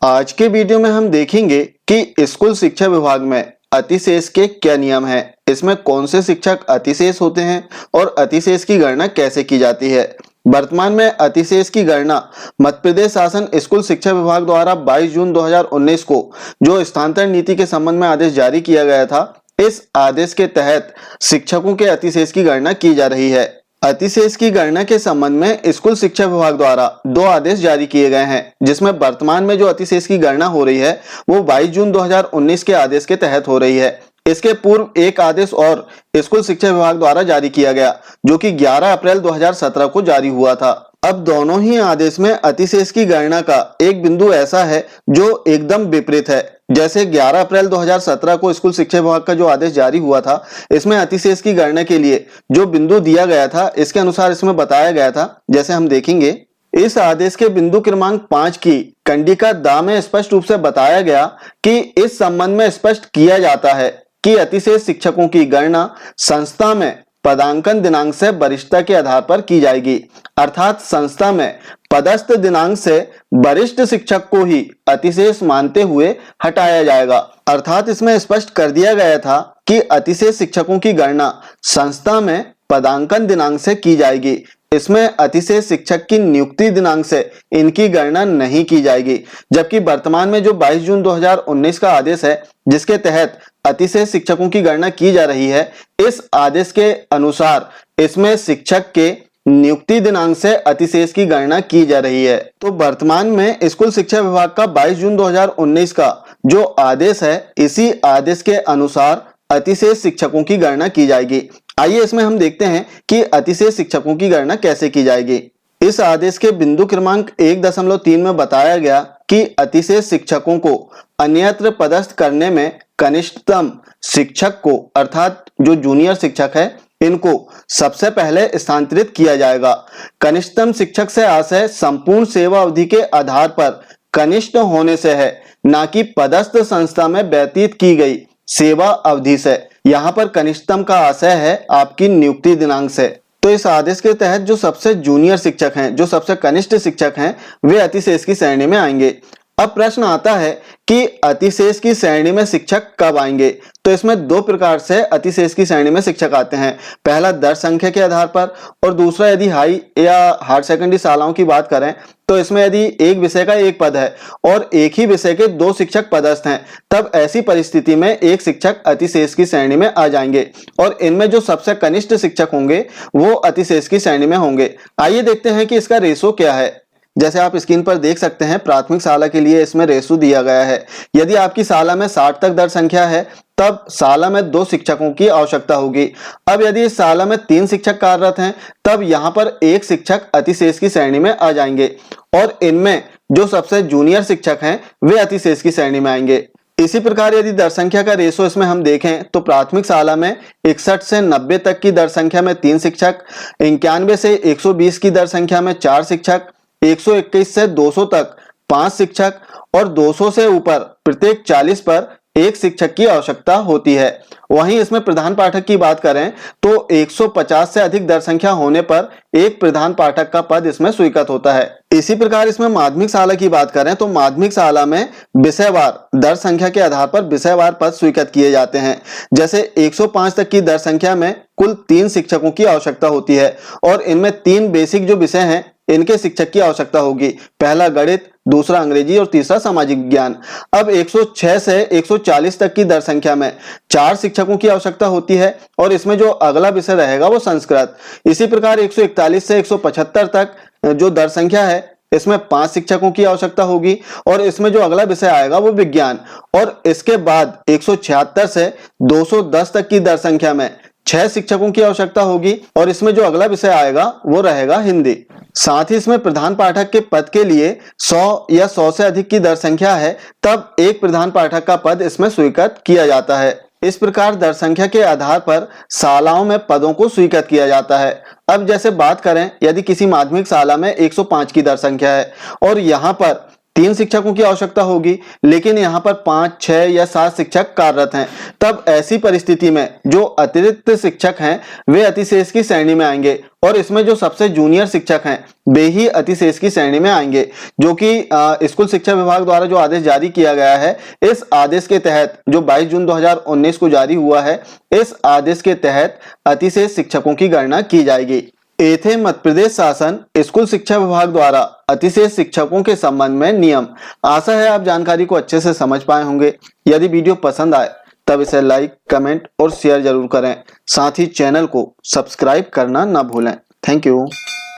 आज के वीडियो में हम देखेंगे कि स्कूल शिक्षा विभाग में अतिशेष के क्या नियम हैं, इसमें कौन से शिक्षक अतिशेष होते हैं और अतिशेष की गणना कैसे की जाती है। वर्तमान में अतिशेष की गणना मध्य प्रदेश शासन स्कूल शिक्षा विभाग द्वारा 22 जून 2019 को जो स्थानांतरण नीति के संबंध में आदेश जारी किया गया था, इस आदेश के तहत शिक्षकों के अतिशेष की गणना की जा रही है। अतिशेष की गणना के संबंध में स्कूल शिक्षा विभाग द्वारा 2 आदेश जारी किए गए हैं, जिसमें वर्तमान में जो अतिशेष की गणना हो रही है वो 22 जून 2019 के आदेश के तहत हो रही है। इसके पूर्व एक आदेश और स्कूल शिक्षा विभाग द्वारा जारी किया गया, जो कि 11 अप्रैल 2017 को जारी हुआ था। अब दोनों ही आदेश में अतिशेष की गणना का एक बिंदु ऐसा है जो एकदम विपरीत है। जैसे 11 अप्रैल 2017 को स्कूल शिक्षा विभाग का जो आदेश जारी हुआ था, इसमें अतिशेष की गणना के लिए जो बिंदु दिया गया था, इसके अनुसार इसमें बताया गया था, जैसे हम देखेंगे। इस आदेश के बिंदु क्रमांक 5 की कंडिका दा में स्पष्ट रूप से बताया गया कि इस संबंध में स्पष्ट किया जाता है कि अतिशेष शिक्षकों की गणना संस्था में पदांकन दिनांक से वरिष्ठता के आधार पर की जाएगी, अर्थात संस्था में पदस्थ दिनांक से वरिष्ठ शिक्षक को ही अतिशेष मानते हुए हटाया जाएगा। अर्थात इसमें स्पष्ट कर दिया गया था कि अतिशेष शिक्षकों की गणना संस्था में पदांकन दिनांक से की जाएगी। इसमें अतिशेष शिक्षक की नियुक्ति दिनांक से इनकी गणना नहीं की जाएगी, जबकि वर्तमान में जो 22 जून 2019 का आदेश है, जिसके तहत अतिशेष शिक्षकों की गणना की जा रही है, इस आदेश के अनुसार इसमें शिक्षक के नियुक्ति दिनांक से अतिशेष की गणना की जा रही है। तो वर्तमान में स्कूल शिक्षा विभाग का 22 जून 2019 का जो आदेश है, इसी आदेश के अनुसार अतिशेष शिक्षकों की गणना की जाएगी। आइए इसमें हम देखते हैं कि अतिशेष शिक्षकों की गणना कैसे की जाएगी। इस आदेश के बिंदु क्रमांक 1.3 में बताया गया कि अतिशेष शिक्षकों को अन्यत्र पदस्थ करने में कनिष्ठतम शिक्षक को, अर्थात जो जूनियर शिक्षक है, इनको सबसे पहले स्थानांतरित किया जाएगा। कनिष्ठतम शिक्षक से आशय संपूर्ण सेवा अवधि के आधार पर कनिष्ठ होने से है, ना कि पदस्थ संस्था में व्यतीत की गई सेवा अवधि से। यहाँ पर कनिष्ठतम का आशय है आपकी नियुक्ति दिनांक से। तो इस आदेश के तहत जो सबसे जूनियर शिक्षक हैं, जो सबसे कनिष्ठ शिक्षक हैं, वे अतिशेष की श्रेणी में आएंगे। अब प्रश्न आता है कि अतिशेष की श्रेणी में शिक्षक कब आएंगे। तो इसमें 2 प्रकार से अतिशेष की श्रेणी में शिक्षक आते हैं। पहला दर संख्या के आधार पर, और दूसरा यदि हाई या हायर सेकेंडरी शालाओं की बात करें तो इसमें यदि एक विषय का एक पद है और एक ही विषय के 2 शिक्षक पदस्थ हैं, तब ऐसी परिस्थिति में एक शिक्षक अतिशेष की श्रेणी में आ जाएंगे और इनमें जो सबसे कनिष्ठ शिक्षक होंगे वो अतिशेष की श्रेणी में होंगे। आइए देखते हैं कि इसका रेशो क्या है। जैसे आप स्क्रीन पर देख सकते हैं, प्राथमिक शाला के लिए इसमें रेशो दिया गया है। यदि आपकी शाला में 60 तक दर संख्या है, तब शाला में 2 शिक्षकों की आवश्यकता होगी। अब यदि इस शाला में 3 शिक्षक कार्यरत हैं, तब यहाँ पर एक शिक्षक अतिशेष की श्रेणी में आ जाएंगे और इनमें जो सबसे जूनियर शिक्षक हैं वे अतिशेष की श्रेणी में आएंगे। इसी प्रकार यदि दर संख्या का रेशो इसमें हम देखें तो प्राथमिक शाला में 61 से 90 तक की दर संख्या में 3 शिक्षक, 91 से 120 की दर संख्या में 4 शिक्षक, 121 से 200 तक 5 शिक्षक और 200 से ऊपर प्रत्येक 40 पर 1 शिक्षक की आवश्यकता होती है। वहीं इसमें प्रधान पाठक की बात करें तो 150 से अधिक दर संख्या होने पर एक प्रधान पाठक का पद इसमें स्वीकृत होता है। इसी प्रकार इसमें माध्यमिक शाला की बात करें तो माध्यमिक शाला में विषयवार दर संख्या के आधार पर विषयवार पद स्वीकृत किए जाते हैं। जैसे 105 तक की दर संख्या में कुल 3 शिक्षकों की आवश्यकता होती है और इनमें 3 बेसिक जो विषय हैं, इनके शिक्षक की आवश्यकता होगी। पहला गणित, दूसरा अंग्रेजी और तीसरा सामाजिक विज्ञान। अब 106 से 140 तक की दर संख्या में 4 शिक्षकों की आवश्यकता होती है और इसमें जो अगला विषय रहेगा वो संस्कृत। इसी प्रकार 141 से 175 तक जो दर संख्या है, इसमें 5 शिक्षकों की आवश्यकता होगी और इसमें जो अगला विषय आएगा वो विज्ञान। और इसके बाद 176 से 210 तक की दर संख्या में 6 शिक्षकों की आवश्यकता होगी और इसमें जो अगला विषय आएगा वो रहेगा हिंदी। साथ ही इसमें प्रधान पाठक के पद के लिए 100 या 100 से अधिक की दर संख्या है, तब एक प्रधान पाठक का पद इसमें स्वीकृत किया जाता है। इस प्रकार दर संख्या के आधार पर शालाओं में पदों को स्वीकृत किया जाता है। अब जैसे बात करें, यदि किसी माध्यमिक शाला में 105 की दर संख्या है और यहाँ पर 3 शिक्षकों की आवश्यकता होगी, लेकिन यहाँ पर 5, 6 या 7 शिक्षक कार्यरत हैं। तब ऐसी परिस्थिति में जो अतिरिक्त शिक्षक हैं वे अतिशेष की श्रेणी में आएंगे और इसमें जो सबसे जूनियर शिक्षक हैं वे ही अतिशेष की श्रेणी में आएंगे, जो कि स्कूल शिक्षा विभाग द्वारा जो आदेश जारी किया गया है, इस आदेश के तहत जो 22 जून 2019 को जारी हुआ है, इस आदेश के तहत अतिशेष शिक्षकों की गणना की जाएगी। एथे मध्य प्रदेश शासन स्कूल शिक्षा विभाग द्वारा अतिशेष शिक्षकों के संबंध में नियम। आशा है आप जानकारी को अच्छे से समझ पाए होंगे। यदि वीडियो पसंद आए तब इसे लाइक, कमेंट और शेयर जरूर करें। साथ ही चैनल को सब्सक्राइब करना ना भूलें। Thank you.